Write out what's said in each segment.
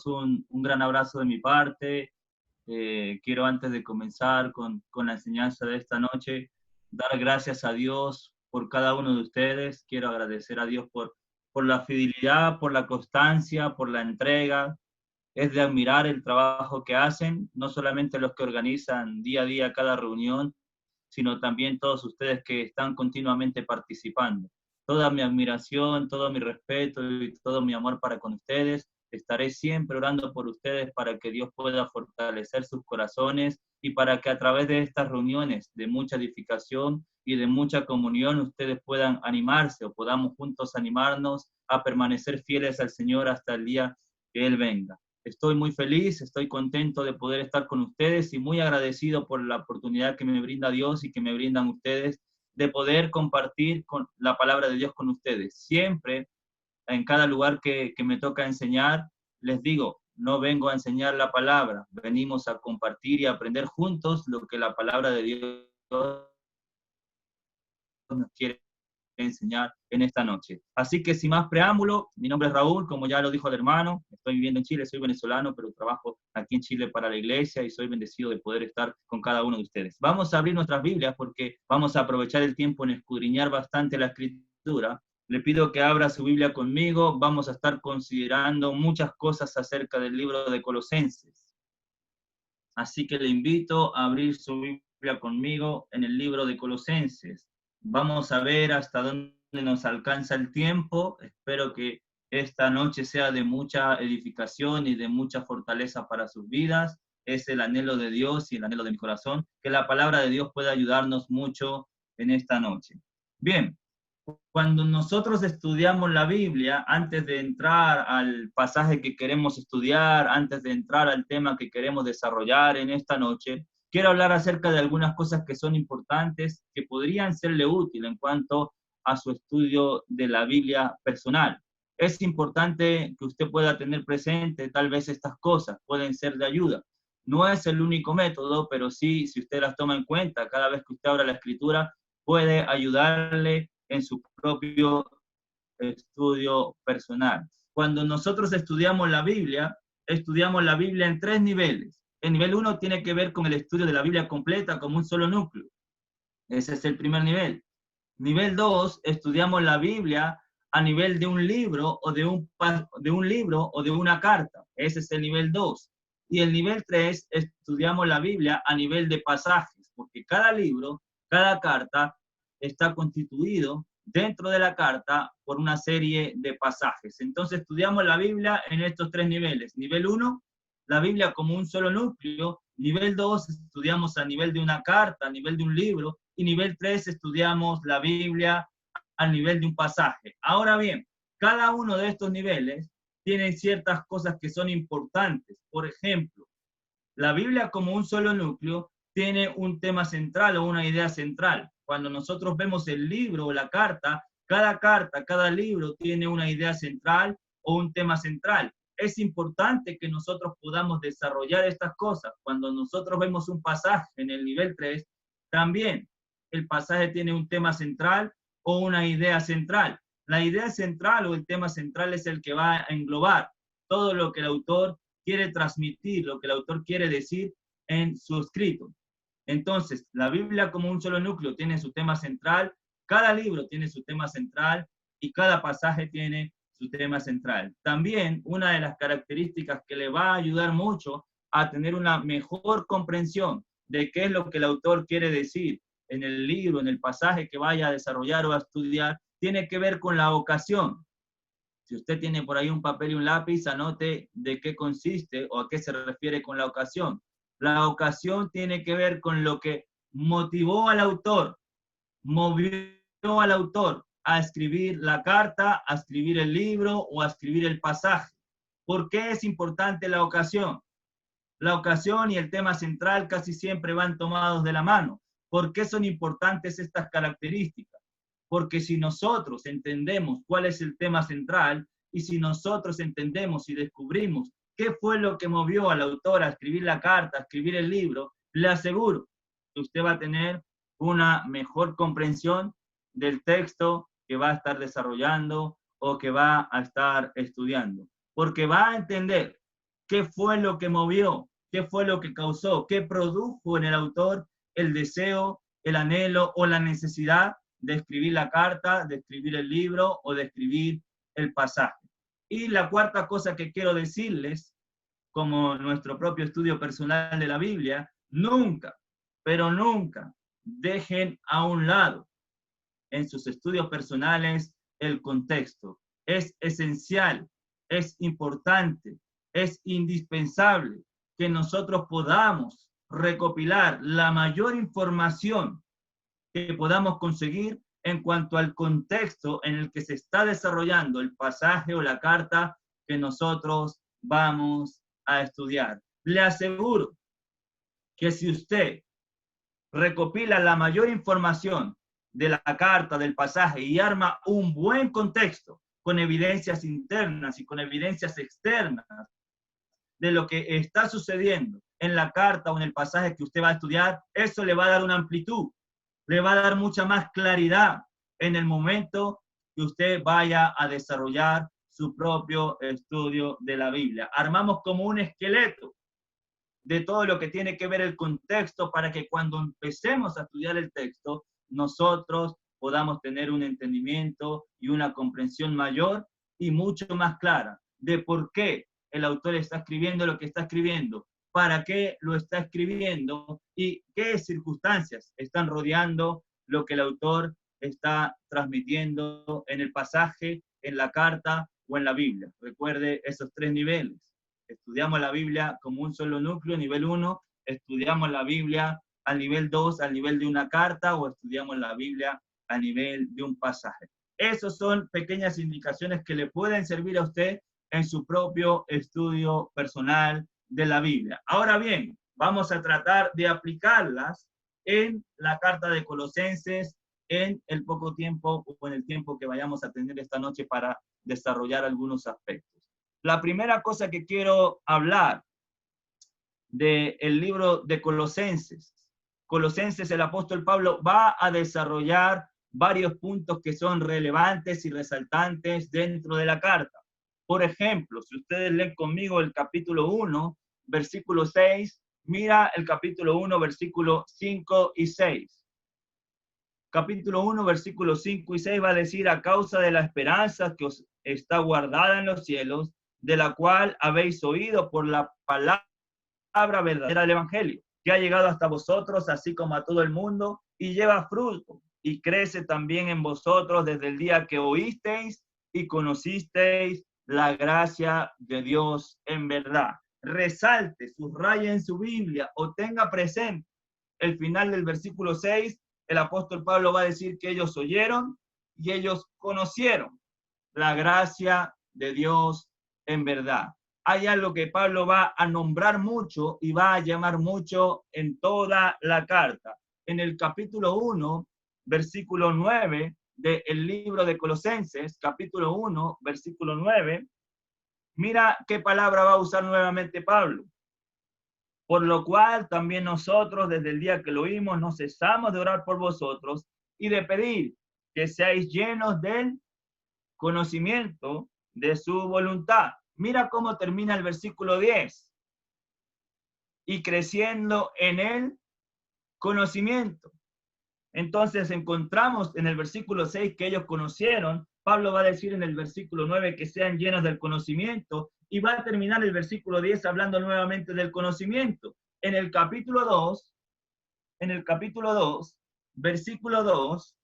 un gran abrazo de mi parte. Quiero antes de comenzar con la enseñanza de esta noche, dar gracias a Dios por cada uno de ustedes. Quiero agradecer a Dios por la fidelidad, por la constancia, por la entrega. Es de admirar el trabajo que hacen, no solamente los que organizan día a día cada reunión, sino también todos ustedes que están continuamente participando. Toda mi admiración, todo mi respeto y todo mi amor para con ustedes. Estaré siempre orando por ustedes para que Dios pueda fortalecer sus corazones y para que a través de estas reuniones de mucha edificación y de mucha comunión ustedes puedan animarse o podamos juntos animarnos a permanecer fieles al Señor hasta el día que Él venga. Estoy muy feliz, estoy contento de poder estar con ustedes y muy agradecido por la oportunidad que me brinda Dios y que me brindan ustedes de poder compartir con la palabra de Dios con ustedes. Siempre, en cada lugar que me toca enseñar, les digo, no vengo a enseñar la palabra, venimos a compartir y a aprender juntos lo que la palabra de Dios nos quiere enseñar en esta noche. Así que sin más preámbulo, mi nombre es Raúl, como ya lo dijo el hermano, estoy viviendo en Chile, soy venezolano, pero trabajo aquí en Chile para la iglesia y soy bendecido de poder estar con cada uno de ustedes. Vamos a abrir nuestras Biblias porque vamos a aprovechar el tiempo en escudriñar bastante la escritura. Le pido que abra su Biblia conmigo, vamos a estar considerando muchas cosas acerca del libro de Colosenses. Así que le invito a abrir su Biblia conmigo en el libro de Colosenses. Vamos a ver hasta dónde nos alcanza el tiempo. Espero que esta noche sea de mucha edificación y de mucha fortaleza para sus vidas. Es el anhelo de Dios y el anhelo de mi corazón, que la palabra de Dios pueda ayudarnos mucho en esta noche. Bien, cuando nosotros estudiamos la Biblia, antes de entrar al pasaje que queremos estudiar, antes de entrar al tema que queremos desarrollar en esta noche, quiero hablar acerca de algunas cosas que son importantes, que podrían serle útil en cuanto a su estudio de la Biblia personal. Es importante que usted pueda tener presente tal vez estas cosas, pueden ser de ayuda. No es el único método, pero sí, si usted las toma en cuenta, cada vez que usted abra la escritura, puede ayudarle en su propio estudio personal. Cuando nosotros estudiamos la Biblia en tres niveles. El nivel 1 tiene que ver con el estudio de la Biblia completa como un solo núcleo. Ese es el primer nivel. Nivel 2, estudiamos la Biblia a nivel de un libro o de un libro o de una carta. Ese es el nivel 2. Y el nivel 3, estudiamos la Biblia a nivel de pasajes, porque cada libro, cada carta está constituido dentro de la carta por una serie de pasajes. Entonces estudiamos la Biblia en estos tres niveles. Nivel 1, la Biblia como un solo núcleo. Nivel 2, estudiamos a nivel de una carta, a nivel de un libro. Y nivel 3, estudiamos la Biblia a nivel de un pasaje. Ahora bien, cada uno de estos niveles tiene ciertas cosas que son importantes. Por ejemplo, la Biblia como un solo núcleo tiene un tema central o una idea central. Cuando nosotros vemos el libro o la carta, cada libro tiene una idea central o un tema central. Es importante que nosotros podamos desarrollar estas cosas. Cuando nosotros vemos un pasaje en el nivel 3, también el pasaje tiene un tema central o una idea central. La idea central o el tema central es el que va a englobar todo lo que el autor quiere transmitir, lo que el autor quiere decir en su escrito. Entonces, la Biblia como un solo núcleo tiene su tema central, cada libro tiene su tema central y cada pasaje tiene su tema central. También una de las características que le va a ayudar mucho a tener una mejor comprensión de qué es lo que el autor quiere decir en el libro, en el pasaje que vaya a desarrollar o a estudiar, tiene que ver con la ocasión. Si usted tiene por ahí un papel y un lápiz, anote de qué consiste o a qué se refiere con la ocasión. La ocasión tiene que ver con lo que motivó al autor, movió al autor a escribir la carta, a escribir el libro o a escribir el pasaje. ¿Por qué es importante la ocasión? La ocasión y el tema central casi siempre van tomados de la mano. ¿Por qué son importantes estas características? Porque si nosotros entendemos cuál es el tema central y si nosotros entendemos y descubrimos qué fue lo que movió al autor a escribir la carta, a escribir el libro, le aseguro que usted va a tener una mejor comprensión del texto que va a estar desarrollando o que va a estar estudiando. Porque va a entender ¿Qué fue lo que movió? ¿Qué fue lo que causó? ¿Qué produjo en el autor el deseo, el anhelo o la necesidad de escribir la carta, de escribir el libro o de escribir el pasaje? Y la cuarta cosa que quiero decirles, como nuestro propio estudio personal de la Biblia, nunca, pero nunca dejen a un lado en sus estudios personales el contexto. Es esencial, es importante, es indispensable que nosotros podamos recopilar la mayor información que podamos conseguir en cuanto al contexto en el que se está desarrollando el pasaje o la carta que nosotros vamos a estudiar. Le aseguro que si usted recopila la mayor información de la carta, del pasaje y arma un buen contexto con evidencias internas y con evidencias externas de lo que está sucediendo en la carta o en el pasaje que usted va a estudiar, eso le va a dar una amplitud, le va a dar mucha más claridad en el momento que usted vaya a desarrollar su propio estudio de la Biblia. Armamos como un esqueleto de todo lo que tiene que ver el contexto para que cuando empecemos a estudiar el texto, nosotros podamos tener un entendimiento y una comprensión mayor y mucho más clara de por qué el autor está escribiendo lo que está escribiendo, para qué lo está escribiendo y qué circunstancias están rodeando lo que el autor está transmitiendo en el pasaje, en la carta o en la Biblia. Recuerde esos tres niveles. Estudiamos la Biblia como un solo núcleo, nivel 1, estudiamos la Biblia al nivel 2, al nivel de una carta, o estudiamos la Biblia a nivel de un pasaje. Esas son pequeñas indicaciones que le pueden servir a usted en su propio estudio personal de la Biblia. Ahora bien, vamos a tratar de aplicarlas en la carta de Colosenses en el poco tiempo o en el tiempo que vayamos a tener esta noche para desarrollar algunos aspectos. La primera cosa que quiero hablar del libro de Colosenses. Colosenses, el apóstol Pablo va a desarrollar varios puntos que son relevantes y resaltantes dentro de la carta. Por ejemplo, si ustedes leen conmigo el capítulo 1, versículo 6, mira el capítulo 1, versículo 5 y 6. Capítulo 1, versículos 5 y 6 va a decir: a causa de la esperanza que os está guardada en los cielos, de la cual habéis oído por la palabra verdadera del Evangelio, que ha llegado hasta vosotros, así como a todo el mundo, y lleva fruto, y crece también en vosotros desde el día que oísteis y conocisteis la gracia de Dios en verdad. Resalte, subraye en su Biblia o tenga presente el final del versículo 6. El apóstol Pablo va a decir que ellos oyeron y ellos conocieron la gracia de Dios en verdad. Hay algo que Pablo va a nombrar mucho y va a llamar mucho en toda la carta. En el capítulo 1, versículo 9 del libro de Colosenses, capítulo 1, versículo 9, mira qué palabra va a usar nuevamente Pablo. Por lo cual también nosotros, desde el día que lo oímos, no cesamos de orar por vosotros y de pedir que seáis llenos del conocimiento de su voluntad. Mira cómo termina el versículo 10. Y creciendo en el conocimiento. Entonces encontramos en el versículo 6 que ellos conocieron. Pablo va a decir en el versículo 9 que sean llenos del conocimiento, y va a terminar el versículo 10 hablando nuevamente del conocimiento. En el capítulo 2, versículo 2,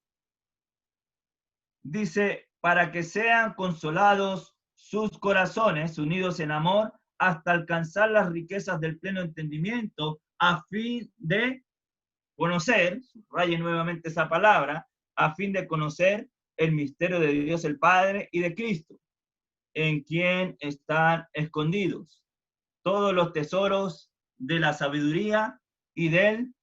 dice: para que sean consolados sus corazones, unidos en amor, hasta alcanzar las riquezas del pleno entendimiento, a fin de conocer, subraye nuevamente esa palabra, a fin de conocer el misterio de Dios el Padre y de Cristo, en quien están escondidos todos los tesoros de la sabiduría y del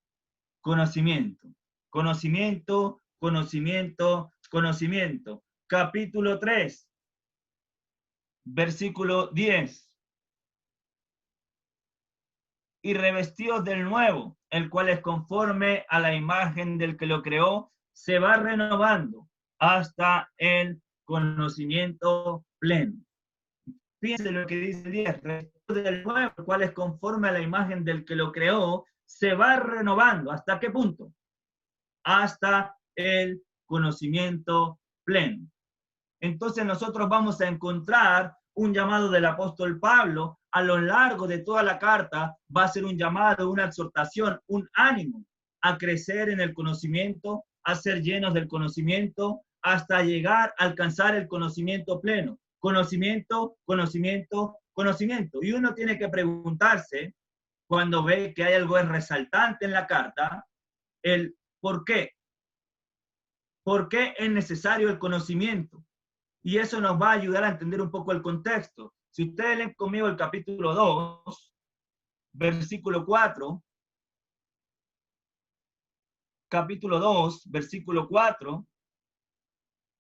conocimiento. Conocimiento, conocimiento, conocimiento. Capítulo 3, versículo 10. Y revestidos del nuevo, el cual es conforme a la imagen del que lo creó, se va renovando hasta el conocimiento pleno. Fíjense lo que dice el 10, del nuevo, el cual es conforme a la imagen del que lo creó, se va renovando. ¿Hasta qué punto? Hasta el conocimiento pleno. Entonces nosotros vamos a encontrar un llamado del apóstol Pablo a lo largo de toda la carta. Va a ser un llamado, una exhortación, un ánimo a crecer en el conocimiento, a ser llenos del conocimiento, hasta llegar a alcanzar el conocimiento pleno. Conocimiento, conocimiento, conocimiento. Y uno tiene que preguntarse, cuando ve que hay algo resaltante en la carta, el por qué. ¿Por qué es necesario el conocimiento? Y eso nos va a ayudar a entender un poco el contexto. Si ustedes leen conmigo el capítulo 2, versículo 4, capítulo 2, versículo 4,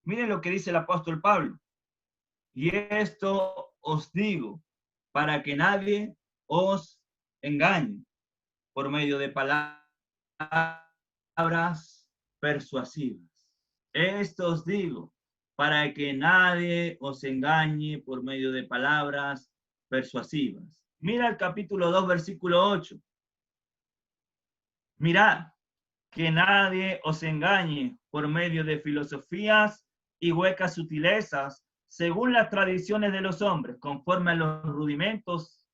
miren lo que dice el apóstol Pablo. Y esto os digo, para que nadie os engañe por medio de palabras persuasivas. Esto os digo, para que nadie os engañe por medio de palabras persuasivas. Mira el capítulo 2, versículo 8. Mirad, que nadie os engañe por medio de filosofías y huecas sutilezas, según las tradiciones de los hombres, conforme a los rudimentos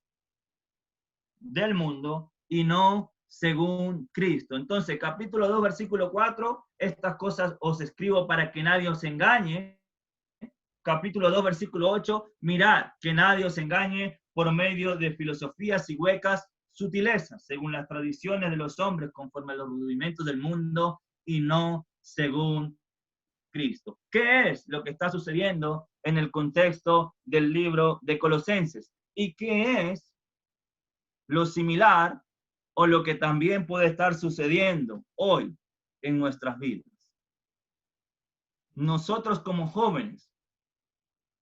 del mundo, y no según Cristo. Entonces, capítulo 2, versículo 4, estas cosas os escribo para que nadie os engañe. Capítulo 2, versículo 8, mirad que nadie os engañe por medio de filosofías y huecas sutilezas, según las tradiciones de los hombres, conforme a los rudimentos del mundo, y no según Cristo. ¿Qué es lo que está sucediendo en el contexto del libro de Colosenses? ¿Y qué es lo similar o lo que también puede estar sucediendo hoy en nuestras vidas? Nosotros como jóvenes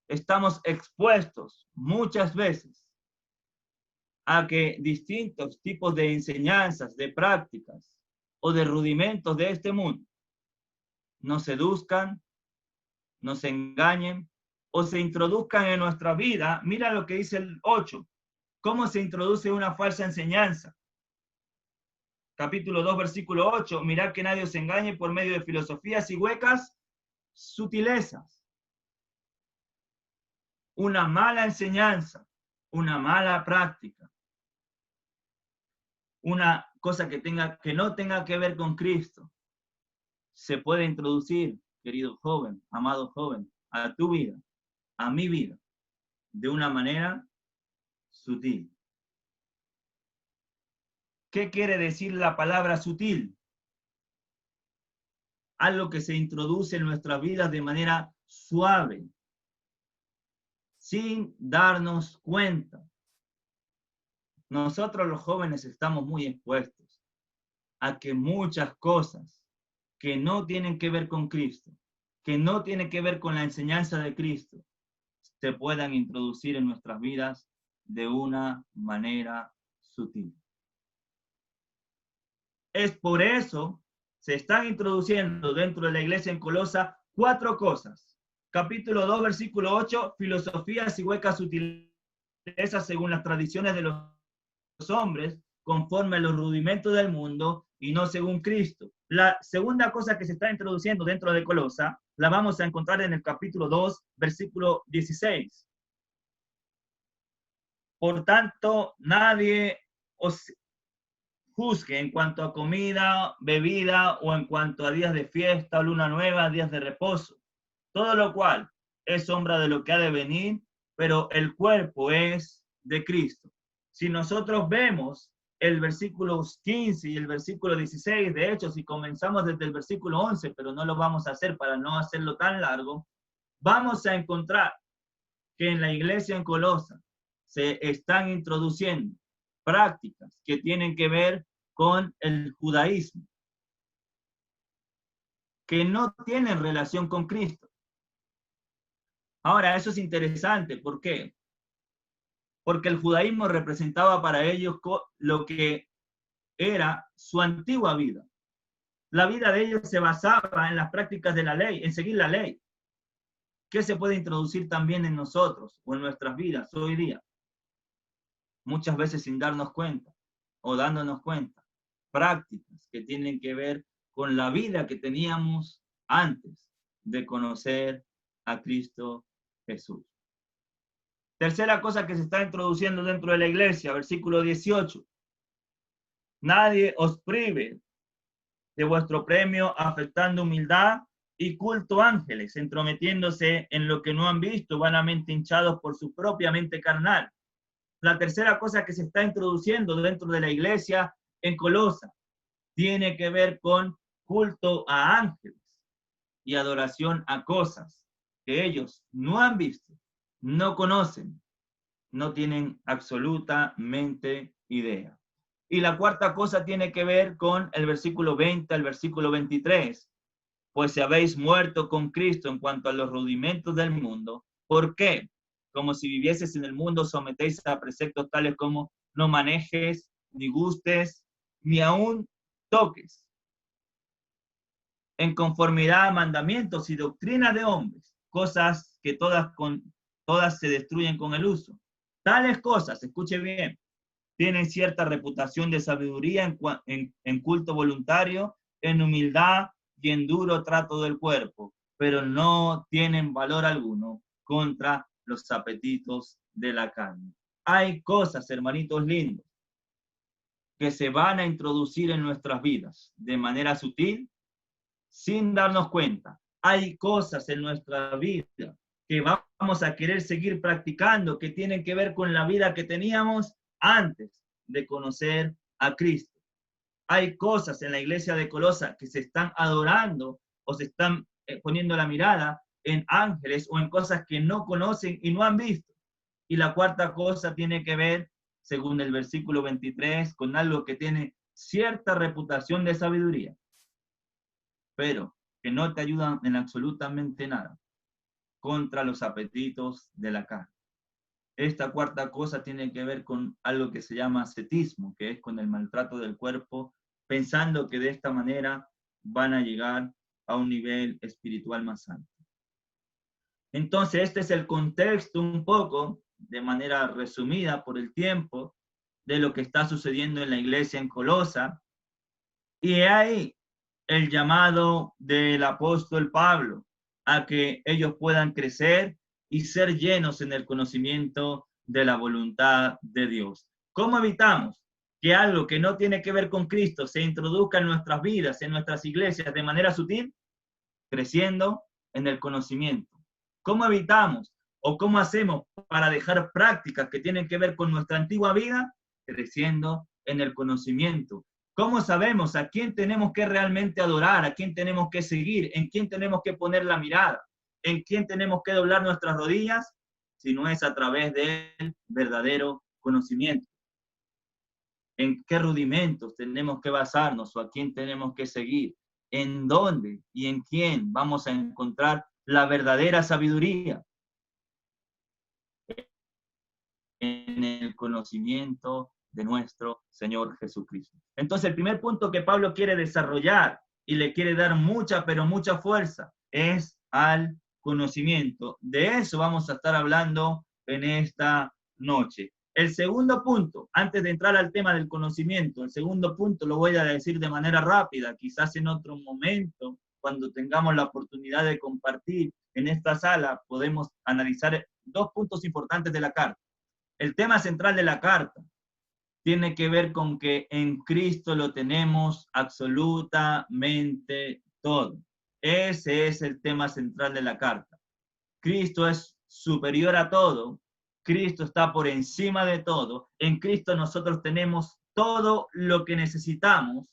estamos expuestos muchas veces a que distintos tipos de enseñanzas, de prácticas o de rudimentos de este mundo nos seduzcan, nos engañen o se introduzcan en nuestra vida. Mira lo que dice el 8, cómo se introduce una falsa enseñanza. Capítulo 2, versículo 8, mirad que nadie os engañe por medio de filosofías y huecas sutilezas. Una mala enseñanza, una mala práctica, una cosa que no tenga que ver con Cristo, se puede introducir, querido joven, amado joven, a tu vida, a mi vida, de una manera sutil. ¿Qué quiere decir la palabra sutil? Algo que se introduce en nuestras vidas de manera suave, sin darnos cuenta. Nosotros los jóvenes estamos muy expuestos a que muchas cosas que no tienen que ver con Cristo, que no tienen que ver con la enseñanza de Cristo, se puedan introducir en nuestras vidas de una manera sutil. Es por eso se están introduciendo dentro de la iglesia en Colosa 4 cosas. Capítulo 2, versículo 8, filosofías y huecas sutilezas según las tradiciones de los hombres, conforme a los rudimentos del mundo y no según Cristo. La segunda cosa que se está introduciendo dentro de Colosa la vamos a encontrar en el capítulo 2, versículo 16. Por tanto, nadie os juzgue en cuanto a comida, bebida o en cuanto a días de fiesta, luna nueva, días de reposo. Todo lo cual es sombra de lo que ha de venir, pero el cuerpo es de Cristo. Si nosotros vemos el versículo 15 y el versículo 16, de hecho, si comenzamos desde el versículo 11, pero no lo vamos a hacer para no hacerlo tan largo, vamos a encontrar que en la iglesia en Colosa se están introduciendo prácticas que tienen que ver con el judaísmo, que no tienen relación con Cristo. Ahora, eso es interesante. ¿Por qué? Porque el judaísmo representaba para ellos lo que era su antigua vida. La vida de ellos se basaba en las prácticas de la ley, en seguir la ley. ¿Qué se puede introducir también en nosotros o en nuestras vidas hoy día? muchas veces sin darnos cuenta o dándonos cuenta, prácticas que tienen que ver con la vida que teníamos antes de conocer a Cristo Jesús. Tercera cosa que se está introduciendo dentro de la iglesia, versículo 18. Nadie os prive de vuestro premio afectando humildad y culto ángeles, entrometiéndose en lo que no han visto, vanamente hinchados por su propia mente carnal. La tercera cosa que se está introduciendo dentro de la iglesia en Colosa tiene que ver con culto a ángeles y adoración a cosas que ellos no han visto, no conocen, no tienen absolutamente idea. Y la cuarta cosa tiene que ver con el versículo 20 al versículo 23. Pues si habéis muerto con Cristo en cuanto a los rudimentos del mundo, ¿por qué? Como si vivieses en el mundo, sometéis a preceptos tales como no manejes, ni gustes, ni aún toques, en conformidad a mandamientos y doctrinas de hombres, cosas que todas se destruyen con el uso. Tales cosas, escuche bien, tienen cierta reputación de sabiduría en culto voluntario, en humildad y en duro trato del cuerpo, pero no tienen valor alguno contra los apetitos de la carne. Hay cosas, hermanitos lindos, que se van a introducir en nuestras vidas de manera sutil, sin darnos cuenta. Hay cosas en nuestra vida que vamos a querer seguir practicando, que tienen que ver con la vida que teníamos antes de conocer a Cristo. Hay cosas en la iglesia de Colosa que se están adorando o se están poniendo la mirada en ángeles o en cosas que no conocen y no han visto. Y la cuarta cosa tiene que ver, según el versículo 23, con algo que tiene cierta reputación de sabiduría, pero que no te ayudan en absolutamente nada contra los apetitos de la carne. Esta cuarta cosa tiene que ver con algo que se llama ascetismo, que es con el maltrato del cuerpo, pensando que de esta manera van a llegar a un nivel espiritual más alto. Entonces, este es el contexto un poco, de manera resumida por el tiempo, de lo que está sucediendo en la iglesia en Colosa. Y ahí el llamado del apóstol Pablo a que ellos puedan crecer y ser llenos en el conocimiento de la voluntad de Dios. ¿Cómo evitamos que algo que no tiene que ver con Cristo se introduzca en nuestras vidas, en nuestras iglesias de manera sutil? Creciendo en el conocimiento. ¿Cómo evitamos o cómo hacemos para dejar prácticas que tienen que ver con nuestra antigua vida? Creciendo en el conocimiento. ¿Cómo sabemos a quién tenemos que realmente adorar, a quién tenemos que seguir, en quién tenemos que poner la mirada, en quién tenemos que doblar nuestras rodillas? Si no es a través del verdadero conocimiento. ¿En qué rudimentos tenemos que basarnos o a quién tenemos que seguir? ¿En dónde y en quién vamos a encontrar la verdadera sabiduría? En el conocimiento de nuestro Señor Jesucristo. Entonces, el primer punto que Pablo quiere desarrollar y le quiere dar mucha, pero mucha fuerza, es al conocimiento. De eso vamos a estar hablando en esta noche. El segundo punto, antes de entrar al tema del conocimiento, el segundo punto lo voy a decir de manera rápida, quizás en otro momento, cuando tengamos la oportunidad de compartir en esta sala, podemos analizar dos puntos importantes de la carta. El tema central de la carta tiene que ver con que en Cristo lo tenemos absolutamente todo. Ese es el tema central de la carta. Cristo es superior a todo. Cristo está por encima de todo. En Cristo nosotros tenemos todo lo que necesitamos.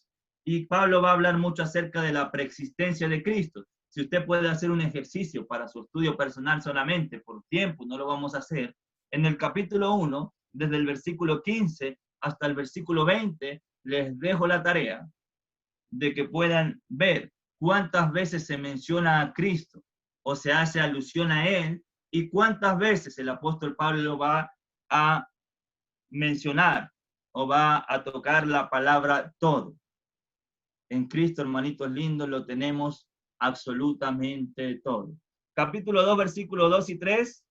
Y Pablo va a hablar mucho acerca de la preexistencia de Cristo. Si usted puede hacer un ejercicio para su estudio personal solamente, por tiempo no lo vamos a hacer, en el capítulo 1, desde el versículo 15 hasta el versículo 20, les dejo la tarea de que puedan ver cuántas veces se menciona a Cristo o se hace alusión a Él y cuántas veces el apóstol Pablo va a mencionar o va a tocar la palabra todo. En Cristo, hermanitos lindos, lo tenemos absolutamente todo. Capítulo 2, versículos 2 y 3.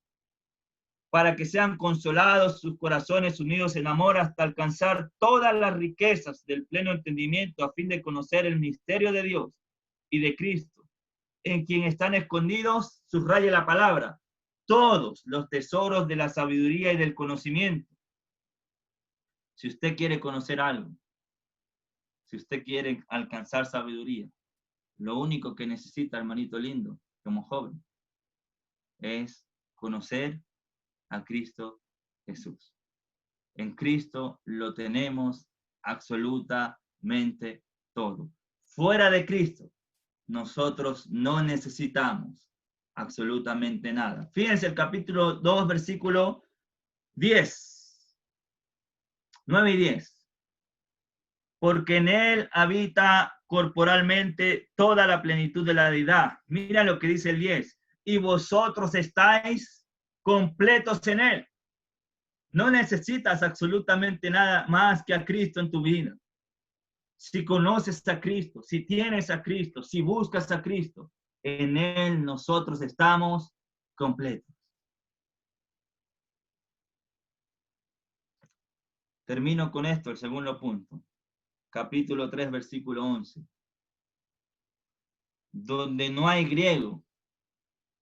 para que sean consolados sus corazones unidos en amor hasta alcanzar todas las riquezas del pleno entendimiento a fin de conocer el misterio de Dios y de Cristo, en quien están escondidos, subraya la palabra, todos los tesoros de la sabiduría y del conocimiento. Si usted quiere conocer algo, si usted quiere alcanzar sabiduría, lo único que necesita, hermanito lindo, como joven, es conocer a Cristo Jesús. En Cristo lo tenemos absolutamente todo. Fuera de Cristo, nosotros no necesitamos absolutamente nada. Fíjense el capítulo 2, versículo 10, 9 y 10. Porque en él habita corporalmente toda la plenitud de la deidad. Mira lo que dice el 10. Y vosotros estáis completos en él. No necesitas absolutamente nada más que a Cristo en tu vida. Si conoces a Cristo, si tienes a Cristo, si buscas a Cristo, en él nosotros estamos completos. Termino con esto, el segundo punto. Capítulo 3, versículo 11. Donde no hay griego,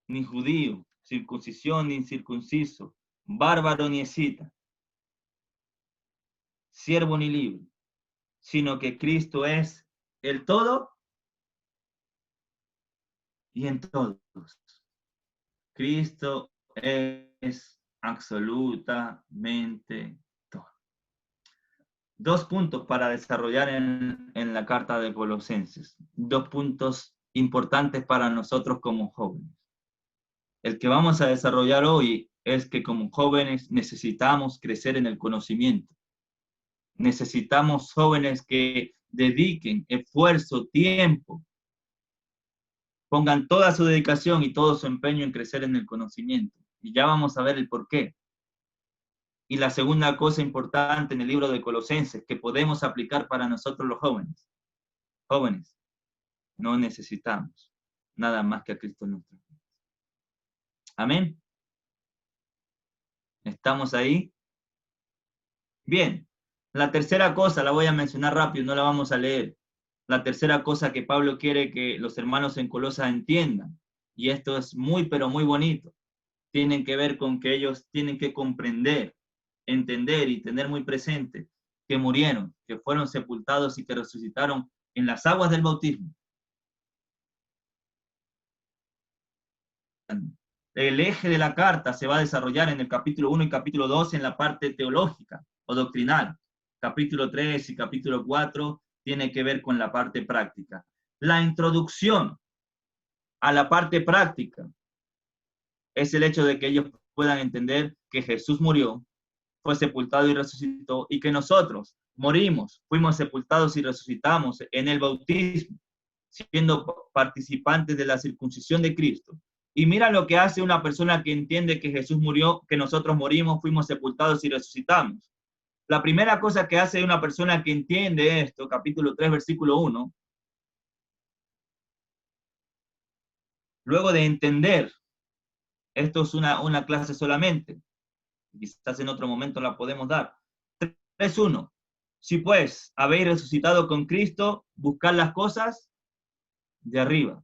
ni judío, circuncisión ni incircunciso, bárbaro ni escita, siervo ni libre, sino que Cristo es el todo y en todos. Cristo es absolutamente todo. Dos puntos para desarrollar en la carta de Colosenses. Dos puntos importantes para nosotros como jóvenes. El que vamos a desarrollar hoy es que como jóvenes necesitamos crecer en el conocimiento. Necesitamos jóvenes que dediquen esfuerzo, tiempo, pongan toda su dedicación y todo su empeño en crecer en el conocimiento. Y ya vamos a ver el por qué. Y la segunda cosa importante en el libro de Colosenses que podemos aplicar para nosotros los jóvenes. Jóvenes, no necesitamos nada más que a Cristo en nuestras vidas. Amén. ¿Estamos ahí? Bien. La tercera cosa la voy a mencionar rápido, no la vamos a leer. La tercera cosa que Pablo quiere que los hermanos en Colosas entiendan, y esto es muy, pero muy bonito, tienen que ver con que ellos tienen que comprender, entender y tener muy presente que murieron, que fueron sepultados y que resucitaron en las aguas del bautismo. El eje de la carta se va a desarrollar en el capítulo 1 y capítulo 2 en la parte teológica o doctrinal. Capítulo 3 y capítulo 4 tiene que ver con la parte práctica. La introducción a la parte práctica es el hecho de que ellos puedan entender que Jesús murió, fue sepultado y resucitó, y que nosotros morimos, fuimos sepultados y resucitamos en el bautismo, siendo participantes de la circuncisión de Cristo. Y mira lo que hace una persona que entiende que Jesús murió, que nosotros morimos, fuimos sepultados y resucitamos. La primera cosa que hace una persona que entiende esto, capítulo 3, versículo 1, luego de entender, esto es una clase solamente, quizás en otro momento la podemos dar. 3.1. Si pues habéis resucitado con Cristo, buscad las cosas de arriba.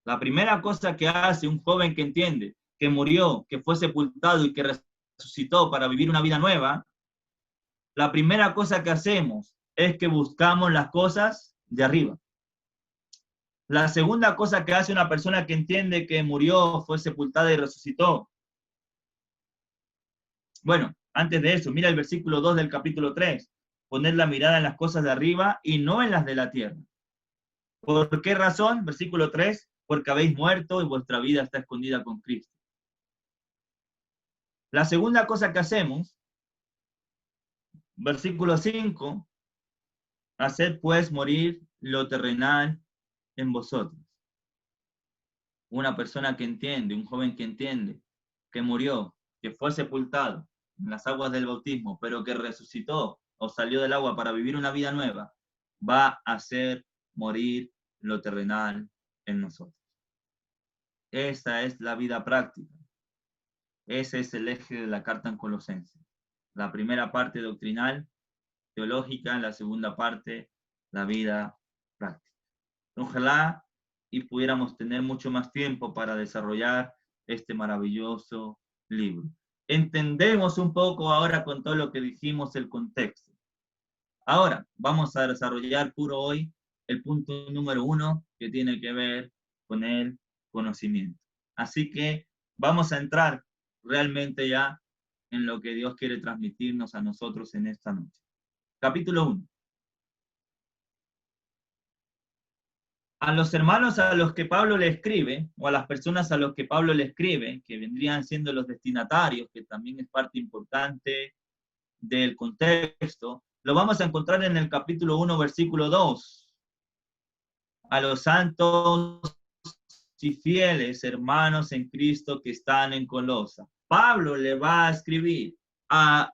La primera cosa que hace un joven que entiende que murió, que fue sepultado y que resucitó para vivir una vida nueva, la primera cosa que hacemos es que buscamos las cosas de arriba. La segunda cosa que hace una persona que entiende que murió, fue sepultada y resucitó. Bueno, antes de eso, mira el versículo 2 del capítulo 3. Poner la mirada en las cosas de arriba y no en las de la tierra. ¿Por qué razón? Versículo 3. Porque habéis muerto y vuestra vida está escondida con Cristo. La segunda cosa que hacemos, versículo 5, haced pues morir lo terrenal en vosotros. Una persona que entiende, un joven que entiende, que murió, que fue sepultado en las aguas del bautismo, pero que resucitó o salió del agua para vivir una vida nueva, va a hacer morir lo terrenal en nosotros. Esa es la vida práctica. Ese es el eje de la carta en Colosenses. La primera parte doctrinal, teológica, la segunda parte, la vida práctica. Ojalá y pudiéramos tener mucho más tiempo para desarrollar este maravilloso libro. Entendemos un poco ahora con todo lo que dijimos el contexto. Ahora vamos a desarrollar puro hoy el punto número 1 que tiene que ver con el conocimiento. Así que vamos a entrar realmente ya en lo que Dios quiere transmitirnos a nosotros en esta noche. Capítulo 1. A los hermanos a los que Pablo le escribe, o a las personas a los que Pablo le escribe, que vendrían siendo los destinatarios, que también es parte importante del contexto, lo vamos a encontrar en el capítulo 1, versículo 2. A los santos y fieles hermanos en Cristo que están en Colosa. Pablo le va a escribir a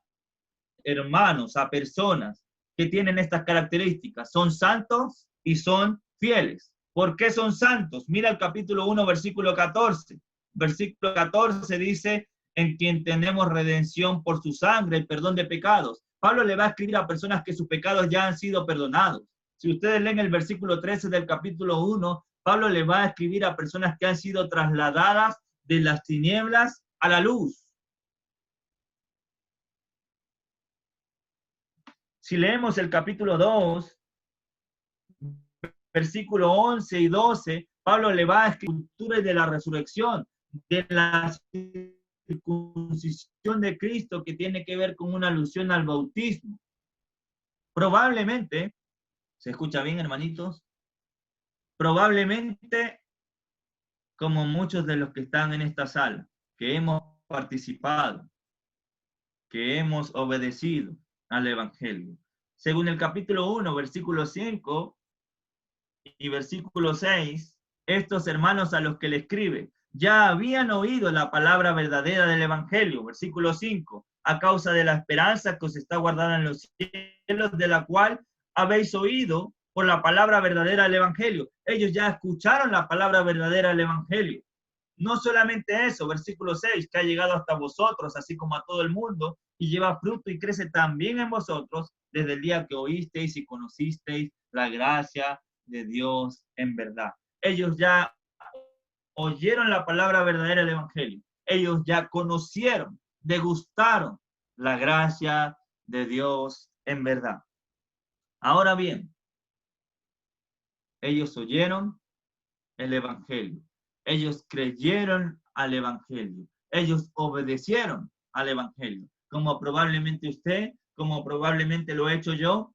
hermanos, a personas que tienen estas características. Son santos y son fieles. ¿Por qué son santos? Mira el capítulo 1, versículo 14. Versículo 14 dice, en quien tenemos redención por su sangre, el perdón de pecados. Pablo le va a escribir a personas que sus pecados ya han sido perdonados. Si ustedes leen el versículo 13 del capítulo 1, Pablo le va a escribir a personas que han sido trasladadas de las tinieblas a la luz. Si leemos el capítulo 2, versículo 11 y 12, Pablo le va a escribir de la resurrección, de la circuncisión de Cristo, que tiene que ver con una alusión al bautismo. Probablemente, ¿se escucha bien, hermanitos? Probablemente, como muchos de los que están en esta sala, que hemos participado, que hemos obedecido al Evangelio. Según el capítulo 1, versículo 5 y versículo 6, estos hermanos a los que le escribe ya habían oído la palabra verdadera del Evangelio, versículo 5, a causa de la esperanza que os está guardada en los cielos, de la cual habéis oído por la palabra verdadera del Evangelio. Ellos ya escucharon la palabra verdadera del Evangelio. No solamente eso, versículo 6, que ha llegado hasta vosotros, así como a todo el mundo, y lleva fruto y crece también en vosotros desde el día que oísteis y conocisteis la gracia de Dios en verdad. Ellos ya oyeron la palabra verdadera del Evangelio. Ellos ya conocieron, degustaron la gracia de Dios en verdad. Ahora bien, ellos oyeron el Evangelio. Ellos creyeron al Evangelio. Ellos obedecieron al Evangelio. Como probablemente usted, como probablemente lo he hecho yo,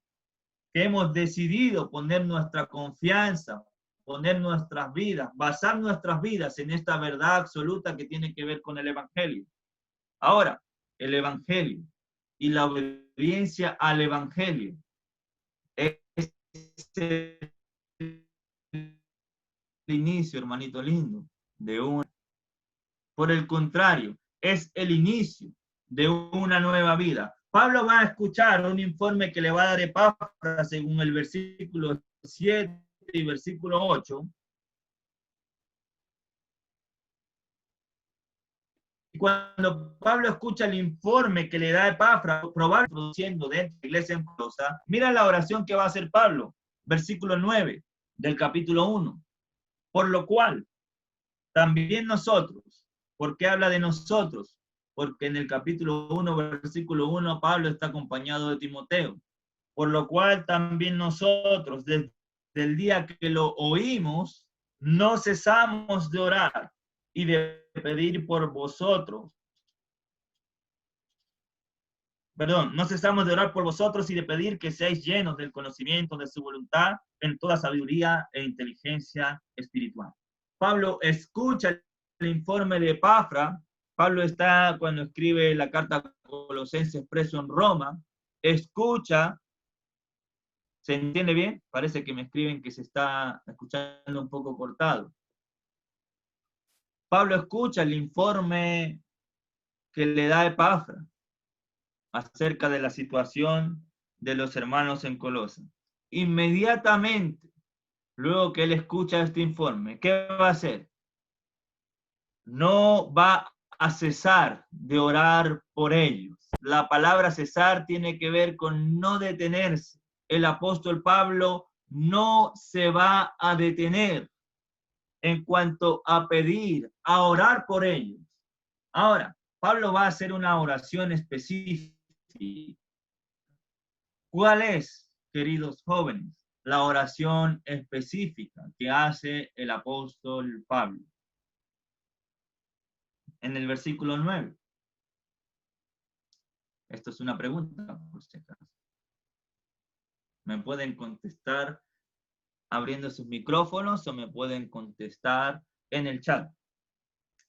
que hemos decidido poner nuestra confianza, poner nuestras vidas, basar nuestras vidas en esta verdad absoluta que tiene que ver con el Evangelio. Ahora, el Evangelio y la obediencia al Evangelio es el inicio, hermanito lindo, de un... Por el contrario, es el inicio de una nueva vida. Pablo va a escuchar un informe que le va a dar Epafras según el versículo 7 y versículo 8. Y cuando Pablo escucha el informe que le da Epafras, probablemente produciendo dentro de la iglesia en Colosa, mira la oración que va a hacer Pablo, versículo 9 del capítulo 1. Por lo cual, también nosotros, ¿por qué habla de nosotros? Porque en el capítulo 1, versículo 1, Pablo está acompañado de Timoteo. Por lo cual también nosotros, desde el día que lo oímos, no cesamos de orar y de pedir por vosotros. Perdón, no cesamos de orar por vosotros y de pedir que seáis llenos del conocimiento de su voluntad en toda sabiduría e inteligencia espiritual. Pablo escucha el informe de Epafra. Pablo está cuando escribe la carta a Colosenses preso en Roma. Escucha. ¿Se entiende bien? Parece que me escriben que se está escuchando un poco cortado. Pablo escucha el informe que le da Epafra acerca de la situación de los hermanos en Colosa. Inmediatamente, luego que él escucha este informe, ¿qué va a hacer? No va a cesar de orar por ellos. La palabra cesar tiene que ver con no detenerse. El apóstol Pablo no se va a detener en cuanto a pedir, a orar por ellos. Ahora, Pablo va a hacer una oración específica. ¿Cuál es, queridos jóvenes, la oración específica que hace el apóstol Pablo? En el versículo 9. Esto es una pregunta, por si acaso. Me pueden contestar abriendo sus micrófonos o me pueden contestar en el chat.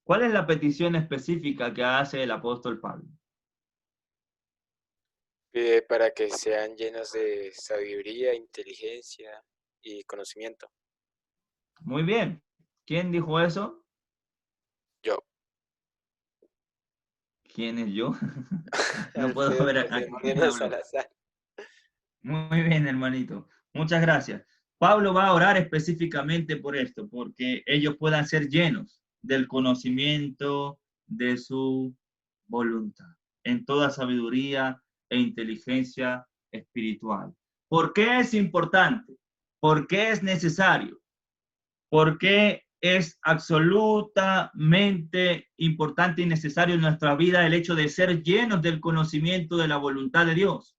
¿Cuál es la petición específica que hace el apóstol Pablo? Pide para que sean llenos de sabiduría, inteligencia y conocimiento. Muy bien. ¿Quién dijo eso? Yo. ¿Quién es yo? No puedo Alfredo ver José a quién Moreno hablo. Salazar. Muy bien, hermanito. Muchas gracias. Pablo va a orar específicamente por esto, porque ellos puedan ser llenos del conocimiento de su voluntad, en toda sabiduría e inteligencia espiritual. ¿Por qué es importante? ¿Por qué es necesario? ¿Por qué es absolutamente importante y necesario en nuestra vida el hecho de ser llenos del conocimiento de la voluntad de Dios?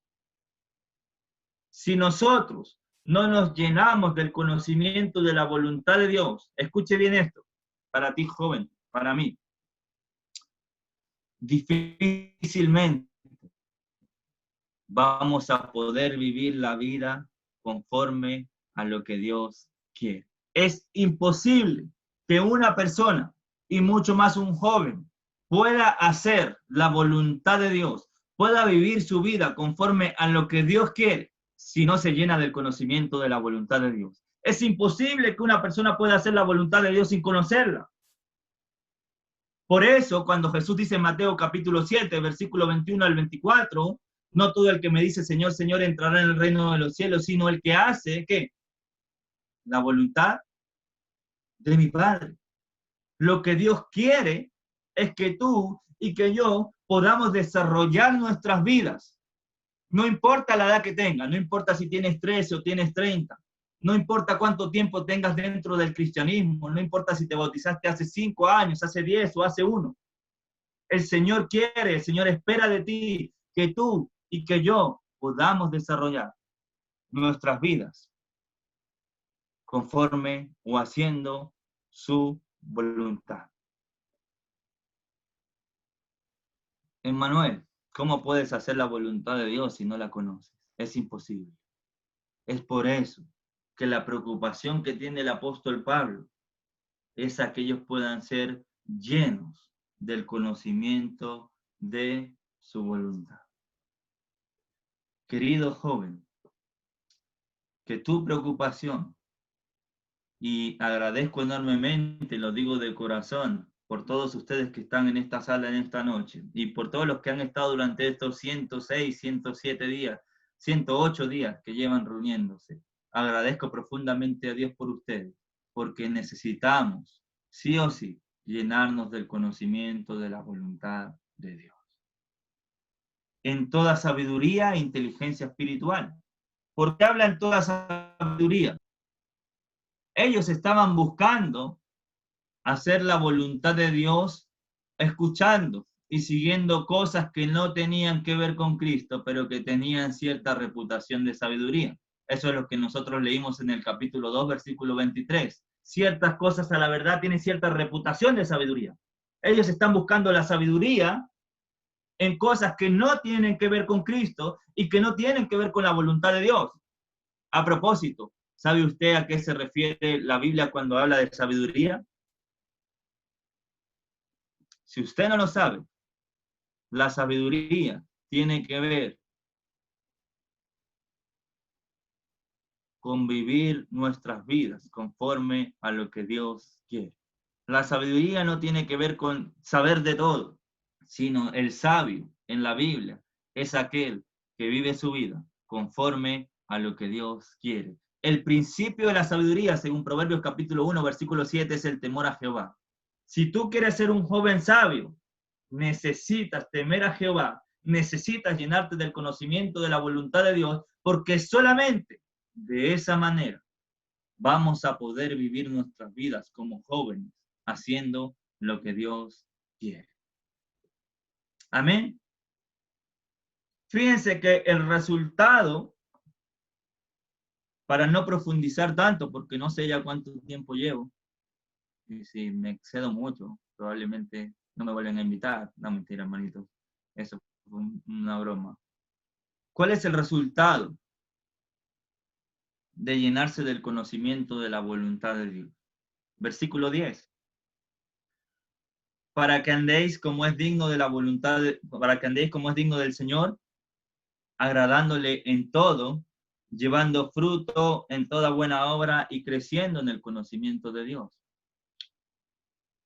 Si nosotros no nos llenamos del conocimiento de la voluntad de Dios, escuche bien esto, para ti joven, para mí, difícilmente vamos a poder vivir la vida conforme a lo que Dios quiere. Es imposible que una persona, y mucho más un joven, pueda hacer la voluntad de Dios, pueda vivir su vida conforme a lo que Dios quiere, si no se llena del conocimiento de la voluntad de Dios. Es imposible que una persona pueda hacer la voluntad de Dios sin conocerla. Por eso, cuando Jesús dice en Mateo capítulo 7, versículo 21 al 24, no todo el que me dice Señor, Señor entrará en el reino de los cielos, sino el que hace, ¿qué? La voluntad de mi Padre. Lo que Dios quiere es que tú y que yo podamos desarrollar nuestras vidas. No importa la edad que tengas, no importa si tienes 13 o tienes 30, no importa cuánto tiempo tengas dentro del cristianismo, no importa si te bautizaste hace 5 años, hace 10 o hace 1. El Señor quiere, el Señor espera de ti que tú y que yo podamos desarrollar nuestras vidas conforme o haciendo su voluntad. Emmanuel, ¿cómo puedes hacer la voluntad de Dios si no la conoces? Es imposible. Es por eso que la preocupación que tiene el apóstol Pablo es a que ellos puedan ser llenos del conocimiento de su voluntad. Querido joven, que tu preocupación, y agradezco enormemente, lo digo de corazón, por todos ustedes que están en esta sala en esta noche, y por todos los que han estado durante estos 106, 107 días, 108 días que llevan reuniéndose. Agradezco profundamente a Dios por ustedes, porque necesitamos, sí o sí, llenarnos del conocimiento de la voluntad de Dios. En toda sabiduría e inteligencia espiritual. ¿Por qué habla en toda sabiduría? Ellos estaban buscando hacer la voluntad de Dios, escuchando y siguiendo cosas que no tenían que ver con Cristo, pero que tenían cierta reputación de sabiduría. Eso es lo que nosotros leímos en el capítulo 2, versículo 23. Ciertas cosas a la verdad tienen cierta reputación de sabiduría. Ellos están buscando la sabiduría en cosas que no tienen que ver con Cristo y que no tienen que ver con la voluntad de Dios. A propósito, ¿sabe usted a qué se refiere la Biblia cuando habla de sabiduría? Si usted no lo sabe, la sabiduría tiene que ver con vivir nuestras vidas conforme a lo que Dios quiere. La sabiduría no tiene que ver con saber de todo, sino el sabio en la Biblia es aquel que vive su vida conforme a lo que Dios quiere. El principio de la sabiduría, según Proverbios capítulo 1, versículo 7, es el temor a Jehová. Si tú quieres ser un joven sabio, necesitas temer a Jehová, necesitas llenarte del conocimiento de la voluntad de Dios, porque solamente de esa manera vamos a poder vivir nuestras vidas como jóvenes, haciendo lo que Dios quiere. Amén. Fíjense que el resultado, para no profundizar tanto, porque no sé ya cuánto tiempo llevo, y si me excedo mucho, probablemente no me vuelven a invitar. No, mentira, hermanito. Eso fue una broma. ¿Cuál es el resultado de llenarse del conocimiento de la voluntad de Dios? Versículo 10. Para que andéis como es digno de la voluntad, para que andéis como es digno del Señor, agradándole en todo, llevando fruto en toda buena obra y creciendo en el conocimiento de Dios.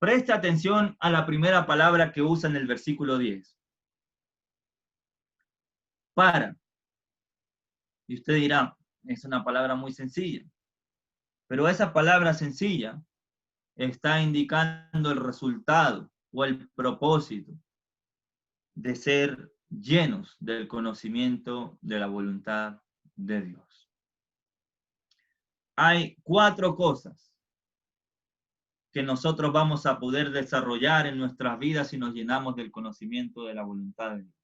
Presta atención a la primera palabra que usa en el versículo 10. Para. Y usted dirá, es una palabra muy sencilla. Pero esa palabra sencilla está indicando el resultado o el propósito de ser llenos del conocimiento de la voluntad de Dios. Hay 4 cosas que nosotros vamos a poder desarrollar en nuestras vidas si nos llenamos del conocimiento de la voluntad de Dios.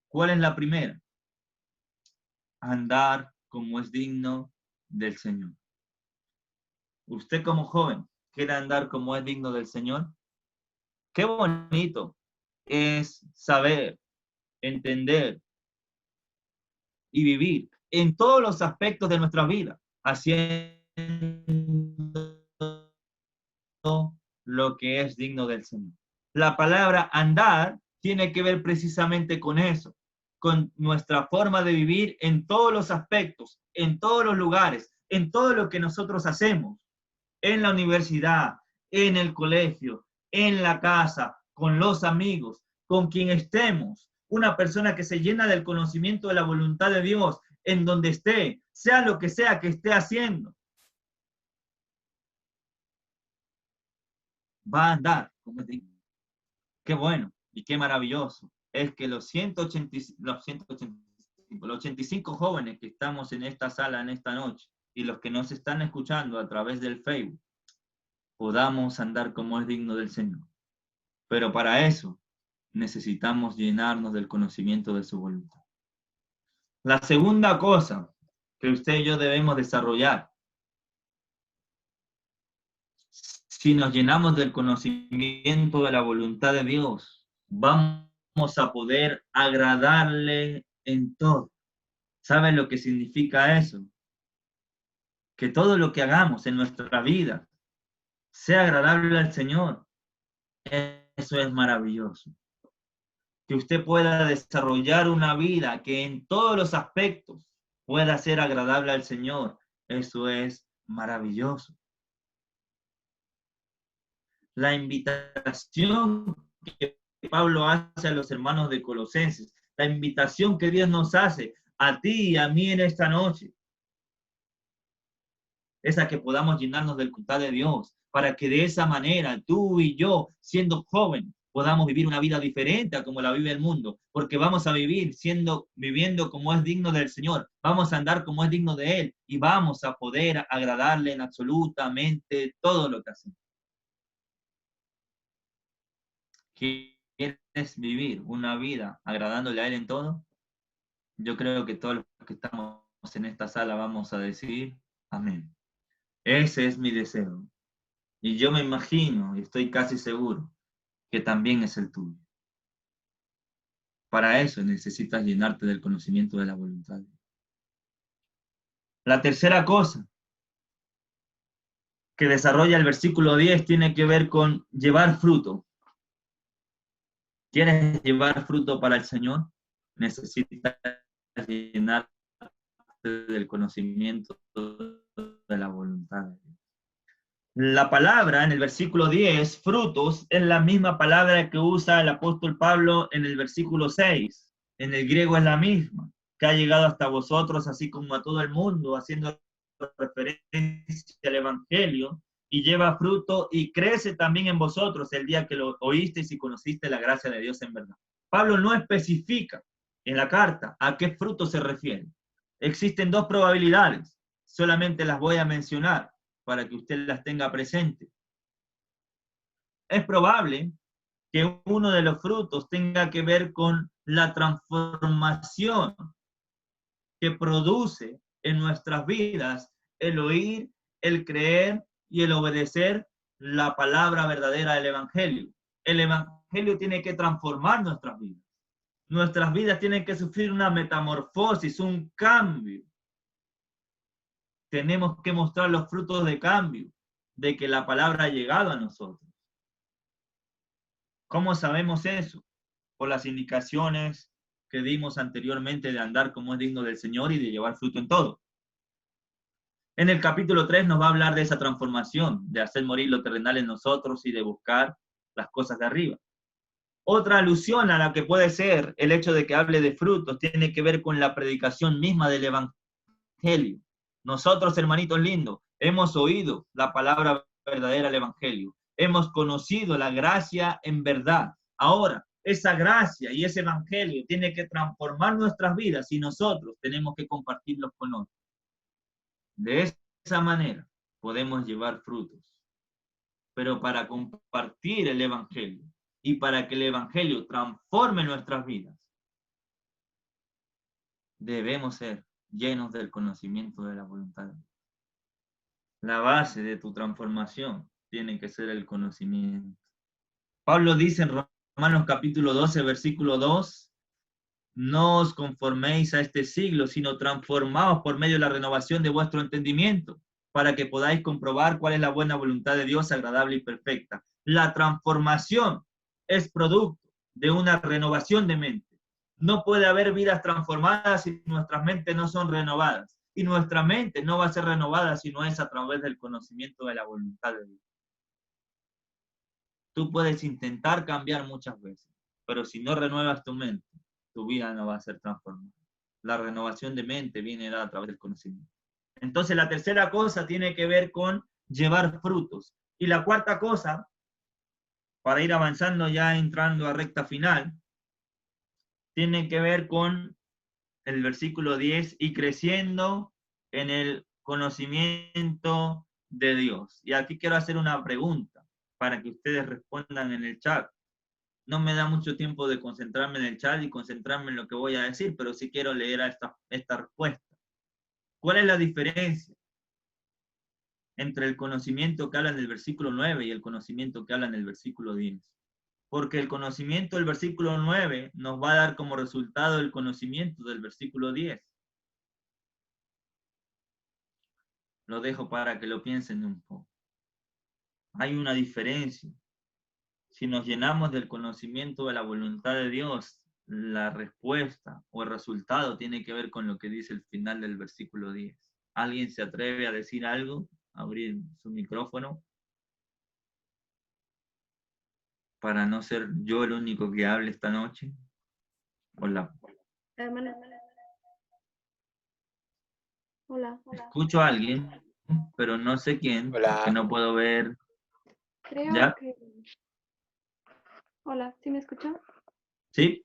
¿Cuál es la primera? Andar como es digno del Señor. Usted como joven, ¿quiere andar como es digno del Señor? Qué bonito es saber, entender y vivir en todos los aspectos de nuestra vida, haciendo lo que es digno del Señor. La palabra andar tiene que ver precisamente con eso, con nuestra forma de vivir en todos los aspectos, en todos los lugares, en todo lo que nosotros hacemos, en la universidad, en el colegio, en la casa, con los amigos, con quien estemos. Una persona que se llena del conocimiento de la voluntad de Dios en donde esté, sea lo que sea que esté haciendo, va a andar como es digno. Qué bueno y qué maravilloso es que los 85 jóvenes que estamos en esta sala en esta noche y los que nos están escuchando a través del Facebook, podamos andar como es digno del Señor. Pero para eso necesitamos llenarnos del conocimiento de su voluntad. La segunda cosa que usted y yo debemos desarrollar, si nos llenamos del conocimiento de la voluntad de Dios, vamos a poder agradarle en todo. ¿Saben lo que significa eso? Que todo lo que hagamos en nuestra vida sea agradable al Señor. Eso es maravilloso. Que usted pueda desarrollar una vida que en todos los aspectos pueda ser agradable al Señor. Eso es maravilloso. La invitación que Pablo hace a los hermanos de Colosenses, la invitación que Dios nos hace a ti y a mí en esta noche, es a que podamos llenarnos del voluntad de Dios, para que de esa manera tú y yo, siendo jóvenes, podamos vivir una vida diferente a como la vive el mundo, porque vamos a viviendo como es digno del Señor, vamos a andar como es digno de Él y vamos a poder agradarle en absolutamente todo lo que hacemos. ¿Quieres vivir una vida agradándole a Él en todo? Yo creo que todos los que estamos en esta sala vamos a decir amén. Ese es mi deseo. Y yo me imagino, y estoy casi seguro, que también es el tuyo. Para eso necesitas llenarte del conocimiento de la voluntad. La tercera cosa que desarrolla el versículo 10 tiene que ver con llevar fruto. ¿Quieres llevar fruto para el Señor? Necesitas llenarte del conocimiento de la voluntad de Dios. La palabra en el versículo 10, frutos, es la misma palabra que usa el apóstol Pablo en el versículo 6. En el griego es la misma, que ha llegado hasta vosotros, así como a todo el mundo, haciendo referencia al Evangelio y lleva fruto y crece también en vosotros el día que lo oísteis y conociste la gracia de Dios en verdad. Pablo no especifica en la carta a qué fruto se refiere. Existen dos probabilidades, solamente las voy a mencionar para que usted las tenga presentes. Es probable que uno de los frutos tenga que ver con la transformación que produce en nuestras vidas el oír, el creer y el obedecer la palabra verdadera del Evangelio. El Evangelio tiene que transformar nuestras vidas. Nuestras vidas tienen que sufrir una metamorfosis, un cambio. Tenemos que mostrar los frutos de cambio, de que la palabra ha llegado a nosotros. ¿Cómo sabemos eso? Por las indicaciones que dimos anteriormente de andar como es digno del Señor y de llevar fruto en todo. En el capítulo 3 nos va a hablar de esa transformación, de hacer morir lo terrenal en nosotros y de buscar las cosas de arriba. Otra alusión a la que puede ser el hecho de que hable de frutos tiene que ver con la predicación misma del Evangelio. Nosotros, hermanitos lindos, hemos oído la palabra verdadera del Evangelio. Hemos conocido la gracia en verdad. Ahora, esa gracia y ese Evangelio tiene que transformar nuestras vidas y nosotros tenemos que compartirlos con otros. De esa manera podemos llevar frutos. Pero para compartir el Evangelio y para que el Evangelio transforme nuestras vidas, debemos ser llenos del conocimiento de la voluntad de Dios. La base de tu transformación tiene que ser el conocimiento. Pablo dice en Romanos capítulo 12, versículo 2, no os conforméis a este siglo, sino transformaos por medio de la renovación de vuestro entendimiento, para que podáis comprobar cuál es la buena voluntad de Dios, agradable y perfecta. La transformación es producto de una renovación de mente. No puede haber vidas transformadas si nuestras mentes no son renovadas. Y nuestra mente no va a ser renovada si no es a través del conocimiento de la voluntad de Dios. Tú puedes intentar cambiar muchas veces, pero si no renuevas tu mente, tu vida no va a ser transformada. La renovación de mente viene dada a través del conocimiento. Entonces, la tercera cosa tiene que ver con llevar frutos. Y la cuarta cosa, para ir avanzando ya entrando a recta final, tiene que ver con el versículo 10 y creciendo en el conocimiento de Dios. Y aquí quiero hacer una pregunta para que ustedes respondan en el chat. No me da mucho tiempo de concentrarme en el chat y concentrarme en lo que voy a decir, pero sí quiero leer esta respuesta. ¿Cuál es la diferencia entre el conocimiento que habla en el versículo 9 y el conocimiento que habla en el versículo 10? Porque el conocimiento del versículo 9 nos va a dar como resultado el conocimiento del versículo 10. Lo dejo para que lo piensen un poco. Hay una diferencia. Si nos llenamos del conocimiento de la voluntad de Dios, la respuesta o el resultado tiene que ver con lo que dice el final del versículo 10. ¿Alguien se atreve a decir algo? Abrir su micrófono para no ser yo el único que hable esta noche. Hola. Hola. Escucho a alguien, pero no sé quién, Hola. porque no puedo ver. Creo ¿Ya? que... Hola, ¿sí me escuchan? ¿Sí?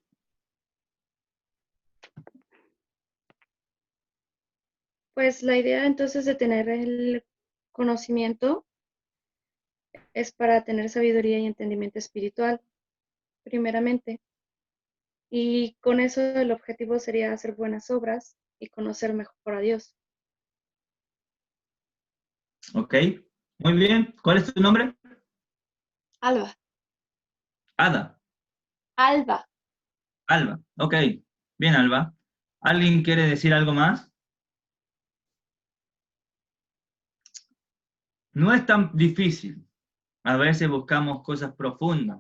Pues la idea entonces de tener el conocimiento es para tener sabiduría y entendimiento espiritual, primeramente. Y con eso el objetivo sería hacer buenas obras y conocer mejor a Dios. Ok. Muy bien. ¿Cuál es tu nombre? Alba. Ada. Alba. Alba. Ok. Bien, Alba. ¿Alguien quiere decir algo más? No es tan difícil. A veces buscamos cosas profundas,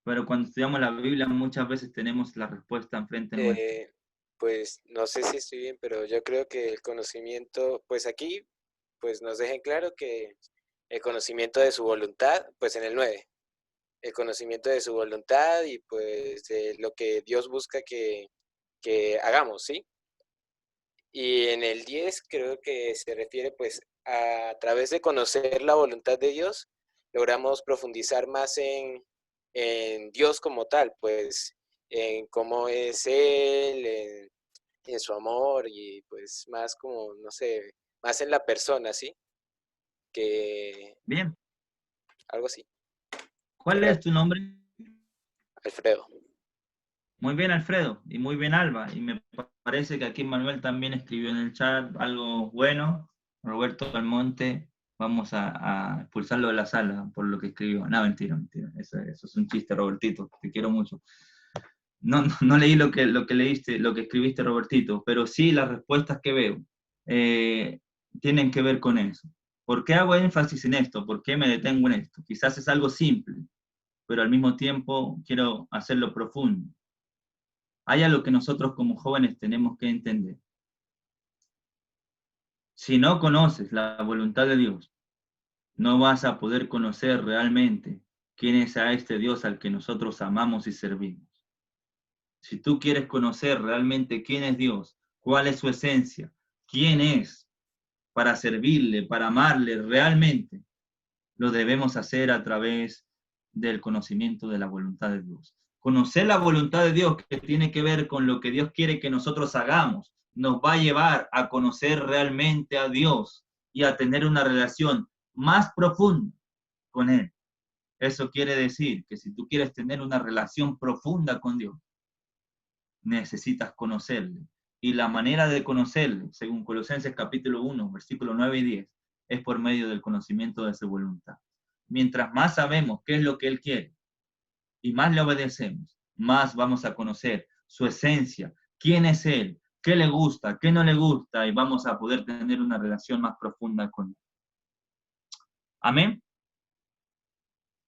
pero cuando estudiamos la Biblia muchas veces tenemos la respuesta enfrente nuestra. Pues no sé si estoy bien, pero yo creo que el conocimiento, pues aquí, pues nos dejen claro que el conocimiento de su voluntad, pues en el 9, el conocimiento de su voluntad y pues de lo que Dios busca que hagamos, ¿sí? Y en el 10 creo que se refiere pues a través de conocer la voluntad de Dios, logramos profundizar más en Dios como tal, pues en cómo es Él, en su amor y pues más como, no sé, más en la persona, ¿sí? Que Bien, algo así. ¿cuál Pero es tu nombre? Alfredo, Muy bien, Alfredo, y muy bien, Alba. Y me parece que aquí Manuel también escribió en el chat algo bueno. Roberto Almonte, vamos a expulsarlo de la sala por lo que escribió. No, mentira, mentira. Eso es un chiste, Robertito. Te quiero mucho. No leí lo que leíste, lo que escribiste, Robertito, pero sí las respuestas que veo eh, tienen que ver con eso. ¿Por qué hago énfasis en esto? ¿Por qué me detengo en esto? Quizás es algo simple, pero al mismo tiempo quiero hacerlo profundo. Hay algo que nosotros como jóvenes tenemos que entender. Si no conoces la voluntad de Dios, no vas a poder conocer realmente quién es a este Dios al que nosotros amamos y servimos. Si tú quieres conocer realmente quién es Dios, cuál es su esencia, quién es para servirle, para amarle realmente, lo debemos hacer a través del conocimiento de la voluntad de Dios. Conocer la voluntad de Dios, que tiene que ver con lo que Dios quiere que nosotros hagamos, nos va a llevar a conocer realmente a Dios y a tener una relación más profunda con Él. Eso quiere decir que si tú quieres tener una relación profunda con Dios, necesitas conocerle. Y la manera de conocerle, según Colosenses capítulo 1, versículos 9 y 10, es por medio del conocimiento de su voluntad. Mientras más sabemos qué es lo que Él quiere y más le obedecemos, más vamos a conocer su esencia, quién es Él, qué le gusta, qué no le gusta, y vamos a poder tener una relación más profunda con Él. Amén.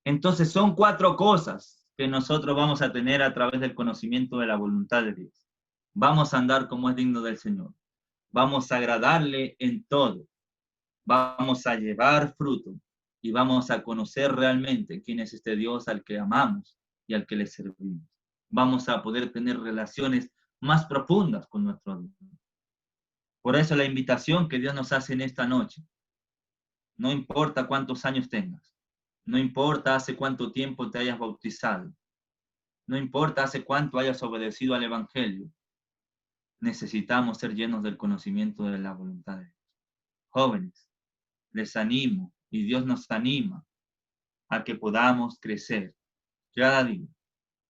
Entonces son 4 cosas que nosotros vamos a tener a través del conocimiento de la voluntad de Dios. Vamos a andar como es digno del Señor. Vamos a agradarle en todo. Vamos a llevar fruto y vamos a conocer realmente quién es este Dios al que amamos y al que le servimos. Vamos a poder tener relaciones más profundas con nuestro Dios. Por eso la invitación que Dios nos hace en esta noche, no importa cuántos años tengas, no importa hace cuánto tiempo te hayas bautizado, no importa hace cuánto hayas obedecido al Evangelio, necesitamos ser llenos del conocimiento de la voluntad de Dios. Jóvenes, les animo y Dios nos anima a que podamos crecer cada día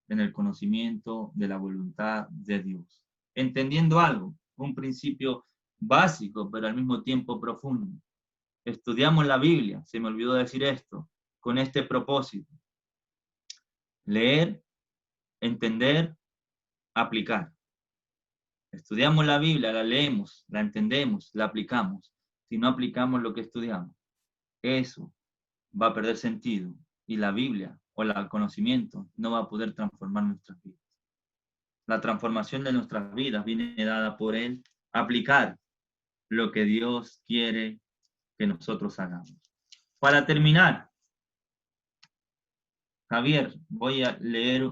en el conocimiento de la voluntad de Dios. Entendiendo algo, un principio básico, pero al mismo tiempo profundo. Estudiamos la Biblia, se me olvidó decir esto, con este propósito. Leer, entender, aplicar. Estudiamos la Biblia, la leemos, la entendemos, la aplicamos. Si no aplicamos lo que estudiamos, eso va a perder sentido y la Biblia o el conocimiento no va a poder transformar nuestras vidas. La transformación de nuestras vidas viene dada por Él, aplicar lo que Dios quiere que nosotros hagamos. Para terminar, Javier, voy a leer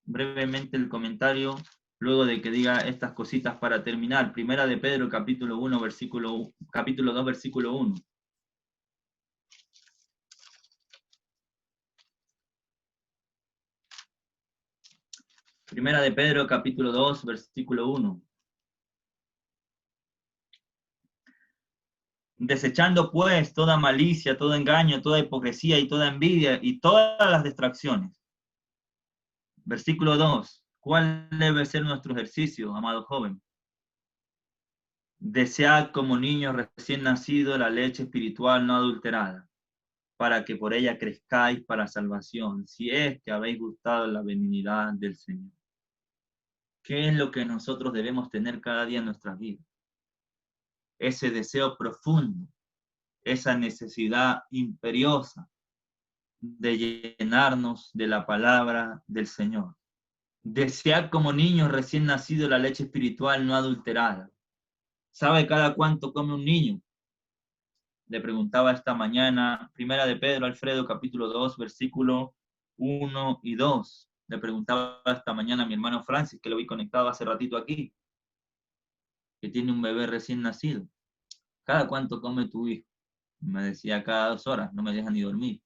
brevemente el comentario luego de que diga estas cositas para terminar. Primera de Pedro, capítulo 1, capítulo 2, versículo 1. Primera de Pedro, capítulo 2, versículo 1. Desechando pues toda malicia, todo engaño, toda hipocresía y toda envidia y todas las distracciones. Versículo 2. ¿Cuál debe ser nuestro ejercicio, amado joven? Desead como niños recién nacidos la leche espiritual no adulterada, para que por ella crezcáis para salvación, si es que habéis gustado la benignidad del Señor. ¿Qué es lo que nosotros debemos tener cada día en nuestras vidas? Ese deseo profundo, esa necesidad imperiosa de llenarnos de la palabra del Señor. Desead como niños recién nacidos la leche espiritual no adulterada. ¿Sabe cada cuánto come un niño? Le preguntaba esta mañana, Primera de Pedro, Alfredo, capítulo 2, versículo 1 y 2. Le preguntaba esta mañana a mi hermano Francis, que lo vi conectado hace ratito aquí, que tiene un bebé recién nacido. ¿Cada cuánto come tu hijo? Me decía cada 2 horas, no me deja ni dormir.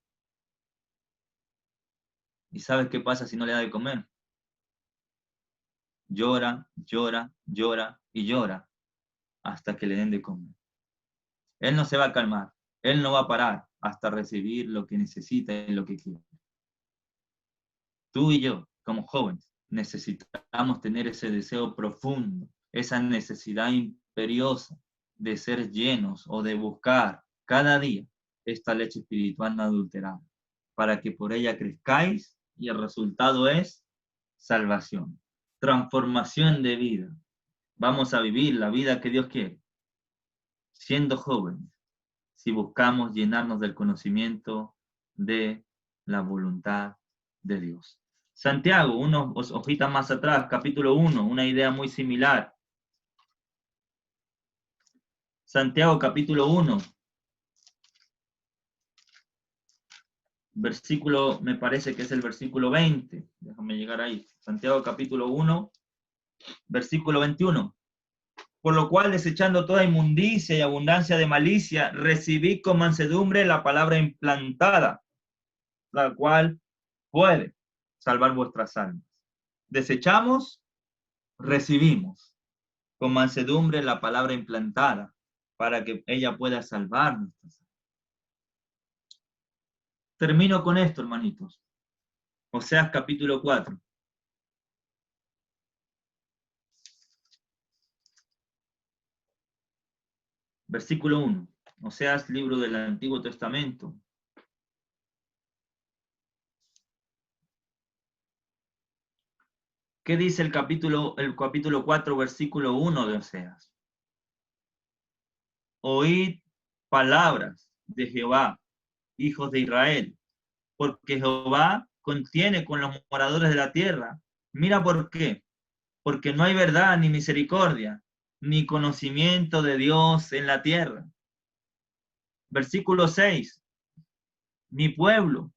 ¿Y sabes qué pasa si no le da de comer? Llora, llora, llora y llora hasta que le den de comer. Él no se va a calmar, él no va a parar hasta recibir lo que necesita y lo que quiere. Tú y yo, como jóvenes, necesitamos tener ese deseo profundo, esa necesidad imperiosa de ser llenos o de buscar cada día esta leche espiritual no adulterada, para que por ella crezcáis y el resultado es salvación, transformación de vida. Vamos a vivir la vida que Dios quiere, siendo jóvenes, si buscamos llenarnos del conocimiento de la voluntad de Dios. Santiago, unos hojitas más atrás, capítulo 1, una idea muy similar. Santiago, capítulo 1, versículo, me parece que es el versículo 20. Déjame llegar ahí. Santiago, capítulo 1, versículo 21. Por lo cual, desechando toda inmundicia y abundancia de malicia, recibid con mansedumbre la palabra implantada, la cual puede salvar vuestras almas. Desechamos, recibimos con mansedumbre la palabra implantada para que ella pueda salvar nuestras almas. Termino con esto, hermanitos. Oseas capítulo 4. Versículo 1. Oseas, libro del Antiguo Testamento. ¿Qué dice el capítulo 4, versículo 1 de Oseas? Oíd palabras de Jehová, hijos de Israel, porque Jehová contiene con los moradores de la tierra. Mira por qué. Porque no hay verdad ni misericordia, ni conocimiento de Dios en la tierra. Versículo 6. Mi pueblo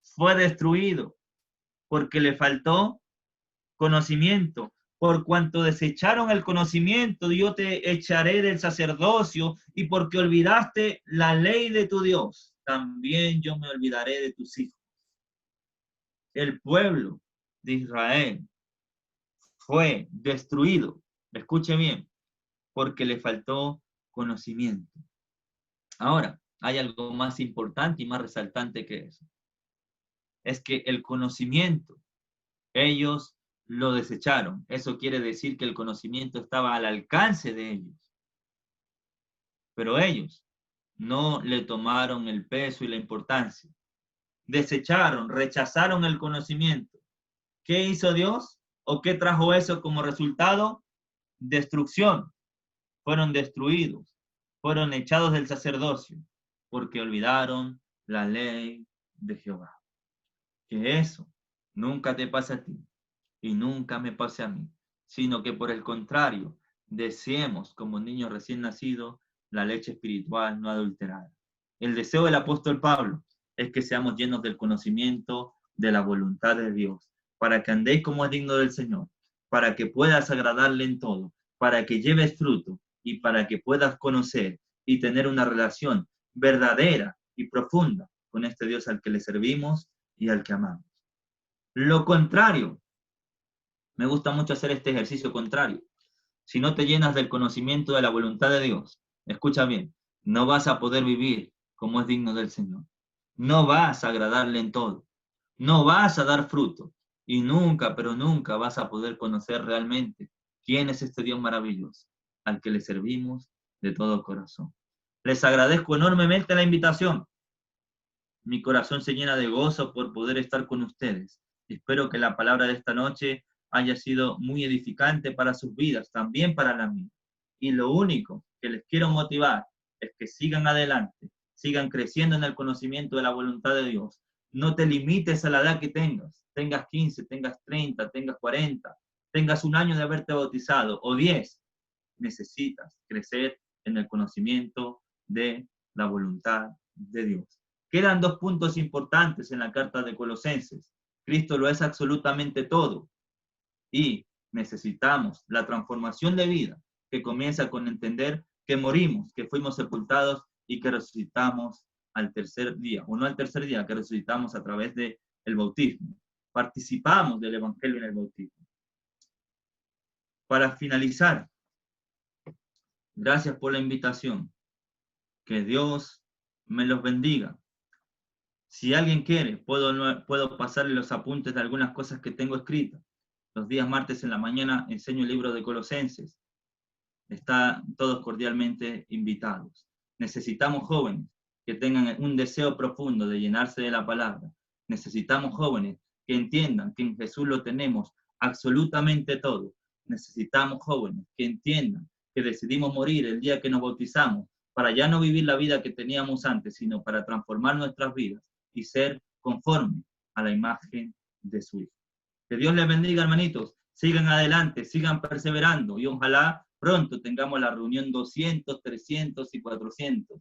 fue destruido porque le faltó conocimiento. Por cuanto desecharon el conocimiento, yo te echaré del sacerdocio, y porque olvidaste la ley de tu Dios, también yo me olvidaré de tus hijos. El pueblo de Israel fue destruido, escuche bien, porque le faltó conocimiento. Ahora, hay algo más importante y más resaltante que eso. Es que el conocimiento, ellos lo desecharon. Eso quiere decir que el conocimiento estaba al alcance de ellos. Pero ellos no le tomaron el peso y la importancia. Desecharon, rechazaron el conocimiento. ¿Qué hizo Dios? ¿O qué trajo eso como resultado? Destrucción. Fueron destruidos, fueron echados del sacerdocio, porque olvidaron la ley de Jehová. Que eso nunca te pase a ti y nunca me pase a mí, sino que por el contrario, deseemos como niños recién nacidos la leche espiritual no adulterada. El deseo del apóstol Pablo es que seamos llenos del conocimiento de la voluntad de Dios, para que andéis como es digno del Señor, para que puedas agradarle en todo, para que lleves fruto y para que puedas conocer y tener una relación verdadera y profunda con este Dios al que le servimos y al que amamos. Lo contrario, me gusta mucho hacer este ejercicio contrario. Si no te llenas del conocimiento de la voluntad de Dios, escucha bien, no vas a poder vivir como es digno del Señor. No vas a agradarle en todo. No vas a dar fruto. Y nunca, pero nunca vas a poder conocer realmente quién es este Dios maravilloso al que le servimos de todo corazón. Les agradezco enormemente la invitación. Mi corazón se llena de gozo por poder estar con ustedes. Espero que la palabra de esta noche haya sido muy edificante para sus vidas, también para la mía. Y lo único que les quiero motivar es que sigan adelante, sigan creciendo en el conocimiento de la voluntad de Dios. No te limites a la edad que tengas 15, tengas 30, tengas 40, tengas un año de haberte bautizado o 10. Necesitas crecer en el conocimiento de la voluntad de Dios. Quedan 2 puntos importantes en la carta de Colosenses. Cristo lo es absolutamente todo. Y necesitamos la transformación de vida que comienza con entender que morimos, que fuimos sepultados y que resucitamos al tercer día, o no al tercer día, que resucitamos a través del bautismo. Participamos del Evangelio en el bautismo. Para finalizar, gracias por la invitación. Que Dios me los bendiga. Si alguien quiere, puedo pasarle los apuntes de algunas cosas que tengo escritas. Los días martes en la mañana enseño el libro de Colosenses. Están todos cordialmente invitados. Necesitamos jóvenes que tengan un deseo profundo de llenarse de la palabra. Necesitamos jóvenes que entiendan que en Jesús lo tenemos absolutamente todo. Necesitamos jóvenes que entiendan que decidimos morir el día que nos bautizamos para ya no vivir la vida que teníamos antes, sino para transformar nuestras vidas y ser conformes a la imagen de su Hijo. Que Dios les bendiga, hermanitos. Sigan adelante, sigan perseverando y ojalá pronto tengamos la reunión 200, 300 y 400